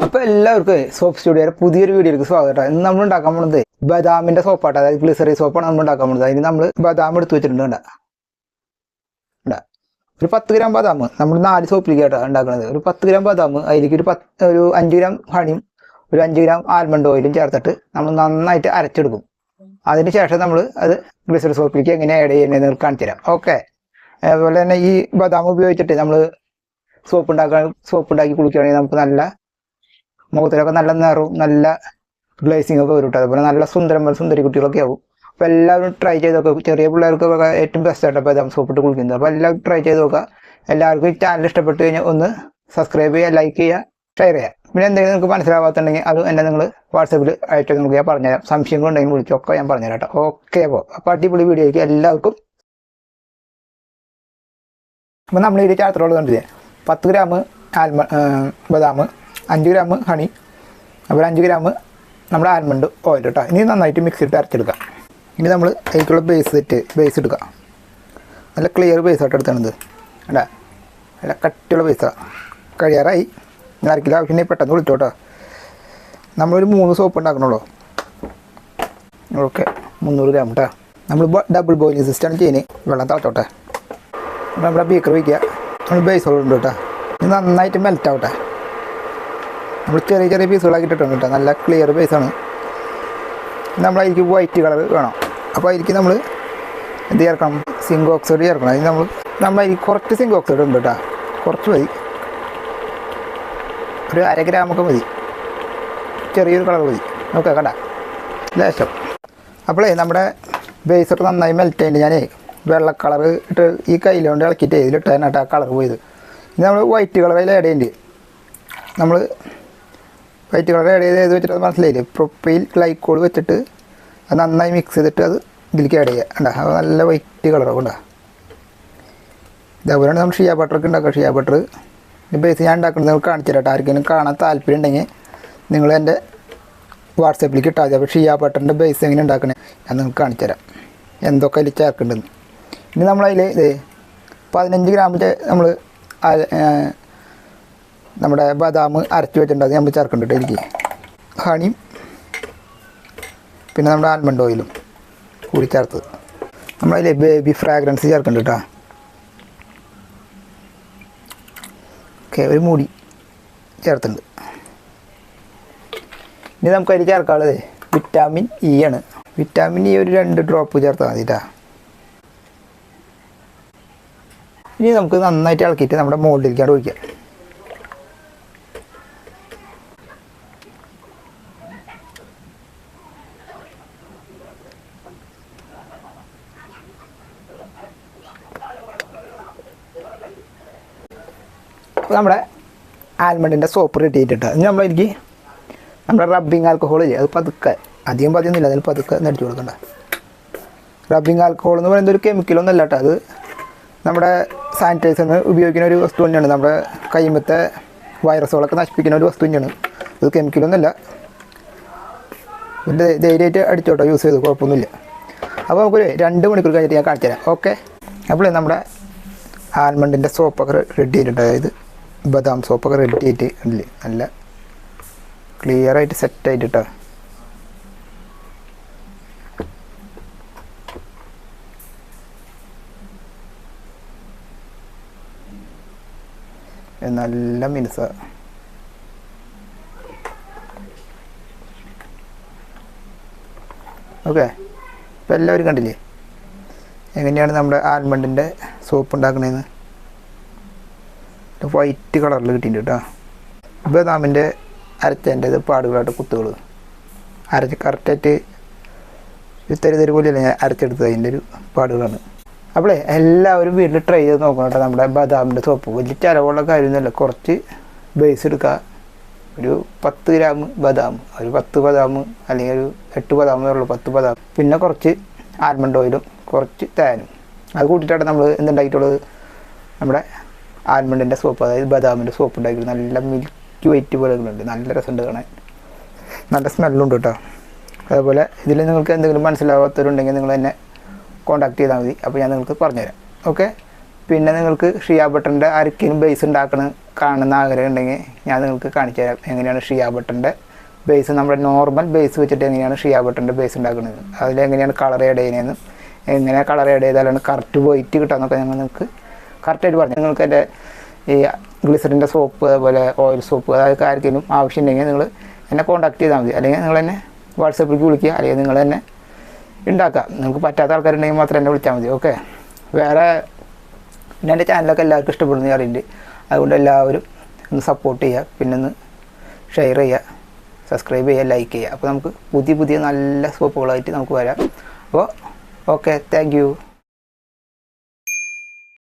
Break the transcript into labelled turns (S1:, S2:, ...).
S1: അപ്പോൾ എല്ലാവർക്കും സോപ്പ് സ്റ്റുഡിയോയുടെ പുതിയൊരു വീഡിയോയിലേക്ക് സ്വാഗതം. ഇന്ന് നമ്മൾ ഉണ്ടാക്കാൻ പോകുന്നത് ബദാമിൻ്റെ സോപ്പാണ്, അതായത് ഗ്ലിസറി സോപ്പാണ് നമ്മൾ ഉണ്ടാക്കാൻ പോകുന്നത്. അതിന് നമ്മൾ ബദാം എടുത്ത് വെച്ചിട്ടുണ്ട്. ഒരു 10 ഗ്രാം ബദാം നമ്മൾ 4 സോപ്പിലേക്കാണ് ഉണ്ടാക്കുന്നത്. ഒരു 10 ഗ്രാം ബദാം, അതിലേക്ക് ഒരു 5 ഗ്രാം ഹണിയും ഒരു 5 ഗ്രാം ആൽമണ്ട് ഓയിലും ചേർത്തിട്ട് നമ്മൾ നന്നായിട്ട് അരച്ചെടുക്കും. അതിന് ശേഷം നമ്മൾ അത് ഗ്ലിസറി സോപ്പിലേക്ക് എങ്ങനെ ആഡ് ചെയ്യുന്നതെന്ന് കാണിച്ചു തരാം. ഓക്കെ. അതുപോലെ തന്നെ ഈ ബദാം ഉപയോഗിച്ചിട്ട് നമ്മൾ സോപ്പ് ഉണ്ടാക്കി കുളിക്കുകയാണെങ്കിൽ നമുക്ക് നല്ല മുഖത്തിലൊക്കെ നല്ല നിറവും നല്ല ഗ്ലേസിംഗ് ഒക്കെ വരും. അതുപോലെ നല്ല സുന്ദരി കുട്ടികളൊക്കെ ആവും. അപ്പോൾ എല്ലാവരും ട്രൈ ചെയ്ത് നോക്കുക. ചെറിയ പിള്ളേർക്കൊക്കെ ഏറ്റവും ബെസ്റ്റ് ആയിട്ട് ബദാം സോപ്പിട്ട് കുളിക്കുന്നത്. അപ്പോൾ എല്ലാവരും ട്രൈ ചെയ്ത് നോക്കുക. എല്ലാവർക്കും ഈ ചാനൽ ഇഷ്ടപ്പെട്ട് കഴിഞ്ഞാൽ ഒന്ന് സബ്സ്ക്രൈബ് ചെയ്യുക, ലൈക്ക് ചെയ്യുക, ഷെയർ ചെയ്യുക. പിന്നെ എന്തെങ്കിലും നിങ്ങൾക്ക് മനസ്സിലാവാത്തുണ്ടെങ്കിൽ അത് എന്നെ നിങ്ങൾ വാട്സാപ്പിൽ അയച്ചാൽ നിങ്ങൾക്ക് ഞാൻ പറഞ്ഞുതരാം. സംശയങ്ങളുണ്ടെങ്കിൽ വിളിച്ചൊക്കെ ഞാൻ പറഞ്ഞുതരാം കേട്ടോ. ഓക്കെ. അപ്പോൾ അടിപൊളി വീഡിയോയ്ക്ക് എല്ലാവർക്കും. അപ്പോൾ നമ്മൾ ഈ ചാത്രമുള്ളത് കണ്ടില്ലേ, 10 ഗ്രാം ബദാം, 5 ഗ്രാം ഹണി, അതുപോലെ 5 ഗ്രാം നമ്മുടെ ആൽമണ്ട് ഓയിൽ കേട്ടോ. ഇനി നന്നായിട്ട് മിക്സിയിട്ട് അരച്ചെടുക്കാം. ഇനി നമ്മൾ അതിലേക്കുള്ള ബേസ് എടുക്കുക. നല്ല ക്ലിയർ ബേസായിട്ട് എടുത്തത് അല്ലേ, നല്ല കട്ടിയുള്ള ബേസാണ്. കഴിയാറായി. അരക്കില്ല ആവശ്യമുണ്ടെങ്കിൽ പെട്ടെന്ന് വിളിച്ചോ കേട്ടോ. നമ്മളൊരു 3 സോപ്പ് ഉണ്ടാക്കണുള്ളൂ. ഓക്കെ. 300 ഗ്രാം കേട്ടോ. നമ്മൾ ഡബിൾ ബോയിലിംഗ് സിസ്റ്റമാണ് ചെയ്യുന്നത്. വെള്ളം തിളച്ചോട്ടെ. നമ്മുടെ ബീക്കർ വയ്ക്കുക. നമ്മൾ ബേസ് ഉണ്ട് കേട്ടോ. ഇത് നന്നായിട്ട് മെൽറ്റ് ആവട്ടെ. നമ്മൾ ചെറിയ പീസുകളാക്കിയിട്ടുണ്ട് കേട്ടോ. നല്ല ക്ലിയർ ബേസാണ്. നമ്മളതിലേക്ക് വൈറ്റ് കളർ വേണം. അപ്പോൾ അതിലേക്ക് നമ്മൾ എന്ത് ചേർക്കണം? സിങ്ക് ഓക്സൈഡ് ചേർക്കണം. അതിന് നമ്മളതിലേക്ക് കുറച്ച് സിങ്ക് ഓക്സൈഡ് ഉണ്ട് കേട്ടോ. കുറച്ച് മതി, ഒരു 1/2 ഗ്രാമൊക്കെ മതി. ചെറിയൊരു കളർ മതി. ഓക്കെ കണ്ട ലേശം. അപ്പോഴേ നമ്മുടെ ബേസൊക്കെ നന്നായി മെൽറ്റ് ആയിട്ട് ഞാൻ വെള്ള കളർ ഇട്ട് ഈ കയ്യിലുകൊണ്ട് ഇളക്കിയിട്ട് ഇതിലിട്ടാണ് കേട്ടോ ആ കളർ പോയത്. ഇനി നമ്മൾ വൈറ്റ് കളർ അതിൽ ആഡ് ചെയ്യേണ്ടി. നമ്മൾ വൈറ്റ് കളർ ആഡ് ചെയ്ത് വെച്ചിട്ട് അത് മനസ്സിലായില്ലേ, പ്രൊപ്പൈൽ ഗ്ലൈക്കോൾ വെച്ചിട്ട് അത് നന്നായി മിക്സ് ചെയ്തിട്ട് അത് ഇതിലേക്ക് ആഡ് ചെയ്യുക. ഉണ്ടാ അത് നല്ല വൈറ്റ് കളറൊക്കെ ഉണ്ടാ. ഇതേപോലെയാണ് നമ്മൾ ഷിയ ബട്ടറൊക്കെ ഉണ്ടാക്കുക. ഷിയ ബട്ടർ ബേസ് ഞാൻ ഉണ്ടാക്കുന്നത് നിങ്ങൾക്ക് കാണിച്ചു തരാം. ആർക്കെങ്കിലും കാണാൻ താല്പര്യം ഉണ്ടെങ്കിൽ നിങ്ങൾ എൻ്റെ വാട്സാപ്പിലേക്ക് ഇട്ടാൽ മതി. അപ്പോൾ ഷിയ ബട്ടറിൻ്റെ ബേസ് എങ്ങനെ ഉണ്ടാക്കണേ ഞാൻ നിങ്ങൾക്ക് കാണിച്ചു തരാം, എന്തൊക്കെ അതിൽ ചേർക്കേണ്ടതെന്ന്. ഇനി നമ്മളതിൽ 15 ഗ്രാമിൻ്റെ നമ്മൾ നമ്മുടെ ബദാം അരച്ച് വെച്ചിട്ടുണ്ട്. അത് നമ്മൾ ചേർക്കുന്നുണ്ട്. എനിക്ക് ഹണിയും പിന്നെ നമ്മുടെ ആൽമണ്ട് ഓയിലും കൂടി ചേർത്തത്. നമ്മളതിൽ ബേബി ഫ്രാഗ്രൻസ് ചേർക്കുന്നുണ്ട് കേട്ടോ. ഓക്കെ. ഒരു മൂടി ചേർത്തുണ്ട്. ഇനി നമുക്കതിൽ ചേർക്കാനുള്ളത് വിറ്റാമിൻ ഇ ആണ്. വിറ്റാമിൻ ഇ ഒരു 2 ഡ്രോപ്പ് ചേർത്താൽ മതി കേട്ടോ. ഇനി നമുക്ക് നന്നായിട്ട് ഇളക്കിയിട്ട് നമ്മുടെ മോൾഡിലേക്കാണ് ഒഴിക്കുക. അപ്പോൾ നമ്മുടെ ആൽമണ്ടിൻ്റെ സോപ്പ് റെഡി ആയിട്ടിട്ട് ഇനി നമ്മളതിലേക്ക് നമ്മുടെ റബ്ബിങ് ആൽക്കഹോൾ ചെയ്യും. അത് പതുക്കെ, അധികം പതിയൊന്നുമില്ല, അതിൽ പതുക്കെ നടിച്ചു കൊടുക്കണ്ട. റബ്ബിങ് ആൽക്കഹോൾ എന്ന് പറയുന്നത് ഒരു കെമിക്കലൊന്നും അല്ല കേട്ടോ. അത് നമ്മുടെ സാനിറ്റൈസറിന് ഉപയോഗിക്കുന്ന ഒരു വസ്തു തന്നെയാണ്. നമ്മുടെ കൈമത്തെ വൈറസുകളൊക്കെ നശിപ്പിക്കുന്ന ഒരു വസ്തു തന്നെയാണ്. അത് കെമിക്കലൊന്നുമല്ല. ഇതിൻ്റെ ധൈര്യമായിട്ട് അടിച്ചോട്ടോ, യൂസ് ചെയ്തു, കുഴപ്പമൊന്നുമില്ല. അപ്പോൾ നമുക്കൊരു 2 മണിക്കൂർ കഴിഞ്ഞിട്ട് ഞാൻ കാണിച്ചു തരാം. ഓക്കെ. അപ്പോൾ നമ്മുടെ ആൽമണ്ടിൻ്റെ സോപ്പൊക്കെ റെഡി ആയിട്ടുണ്ട്. അതായത് ബദാം സോപ്പൊക്കെ റെഡി ആയിട്ട് ഉണ്ടല്ലേ, നല്ല ക്ലിയറായിട്ട് സെറ്റായിട്ട് കേട്ടോ. നല്ല മിനുസ. ഓക്കെ. ഇപ്പോൾ എല്ലാവരും കണ്ടില്ലേ എങ്ങനെയാണ് നമ്മുടെ ആൽമണ്ടിൻ്റെ സോപ്പ് ഉണ്ടാക്കണതെന്ന്. വൈറ്റ് കളറിൽ കിട്ടിയിട്ടുണ്ട് കേട്ടോ. ബദാമിൻ്റെ അരച്ചതിൻ്റെ ഇത് പാടുകളായിട്ട് കുത്തുകൾ അരച്ച് കറക്റ്റായിട്ട് തരി പോലെയല്ല ഞാൻ അരച്ചെടുത്തത്. അതിൻ്റെ ഒരു പാടുകളാണ്. അപ്പോഴേ എല്ലാവരും വീട്ടിൽ ട്രൈ ചെയ്ത് നോക്കണം കേട്ടോ. നമ്മുടെ ബദാമിൻ്റെ സോപ്പ് വലിയ ചിലവുള്ള കാര്യമൊന്നുമല്ല. കുറച്ച് ബേസ് എടുക്കുക. ഒരു 10 ഗ്രാം ബദാം, ഒരു 10 ബദാം അല്ലെങ്കിൽ ഒരു 8 ബദാമേ ഉള്ളൂ, 10 ബദാം, പിന്നെ കുറച്ച് ആൽമണ്ട് ഓയിലും കുറച്ച് തേനും അത് കൂട്ടിയിട്ടാണ് നമ്മൾ എന്തുണ്ടാക്കിയിട്ടുള്ളത്, നമ്മുടെ ആൽമണ്ടിൻ്റെ സോപ്പ്, അതായത് ബദാമിൻ്റെ സോപ്പ് ഉണ്ടാക്കിയിട്ട്. നല്ല മിൽക്ക് വൈറ്റ് പോലെകളുണ്ട്, നല്ല രസമുണ്ട് കാണാൻ, നല്ല സ്മെല്ലുണ്ട് കേട്ടോ. അതുപോലെ ഇതിൽ നിങ്ങൾക്ക് എന്തെങ്കിലും മനസ്സിലാവാത്തവരുണ്ടെങ്കിൽ നിങ്ങൾ എന്നെ കോൺടാക്ട് ചെയ്താൽ മതി. അപ്പോൾ ഞാൻ നിങ്ങൾക്ക് പറഞ്ഞുതരാം. ഓക്കെ. പിന്നെ നിങ്ങൾക്ക് ഷിയ ബട്ടറിൻ്റെ ആർക്കെങ്കിലും ബേസ് കാണുന്ന ആഗ്രഹം ഉണ്ടെങ്കിൽ ഞാൻ നിങ്ങൾക്ക് കാണിച്ചു തരാം എങ്ങനെയാണ് ഷിയ ബട്ടറിൻ്റെ ബേസ്. നമ്മുടെ നോർമൽ ബേസ് വെച്ചിട്ട് എങ്ങനെയാണ് ഷിയ ബട്ടറിൻ്റെ ബേസ് ഉണ്ടാക്കുന്നത്, അതിലെങ്ങനെയാണ് കളർ ആഡ് ചെയ്യുന്നതെന്നും എങ്ങനെ കളർ ആഡ് ചെയ്താലാണ് കറക്റ്റ് വൈറ്റ് കിട്ടാമെന്നൊക്കെ ഞങ്ങൾ നിങ്ങൾക്ക് കറക്റ്റായിട്ട് പറഞ്ഞു. നിങ്ങൾക്ക് എൻ്റെ ഈ ഗ്ലിസറിൻ്റെ സോപ്പ്, അതുപോലെ ഓയിൽ സോപ്പ്, അതൊക്കെ ആർക്കെങ്കിലും ആവശ്യമുണ്ടെങ്കിൽ നിങ്ങൾ എന്നെ കോൺടാക്ട് ചെയ്താൽ മതി. അല്ലെങ്കിൽ നിങ്ങൾ എന്നെ വാട്സപ്പിലേക്ക് വിളിക്കുക, അല്ലെങ്കിൽ നിങ്ങൾ തന്നെ ഉണ്ടാക്കുക. നിങ്ങൾക്ക് പറ്റാത്ത ആൾക്കാരുണ്ടെങ്കിൽ മാത്രം എന്നെ വിളിച്ചാൽ മതി. ഓക്കെ. വേറെ പിന്നെ എൻ്റെ ചാനലൊക്കെ എല്ലാവർക്കും ഇഷ്ടപ്പെടുന്ന അറിയുന്നുണ്ട്. അതുകൊണ്ട് എല്ലാവരും ഒന്ന് സപ്പോർട്ട് ചെയ്യുക, പിന്നെ ഒന്ന് ഷെയർ ചെയ്യുക, സബ്സ്ക്രൈബ് ചെയ്യുക, ലൈക്ക് ചെയ്യുക. അപ്പോൾ നമുക്ക് പുതിയ നല്ല സോപ്പുകളായിട്ട് നമുക്ക് വരാം. അപ്പോൾ ഓക്കെ, താങ്ക് യു.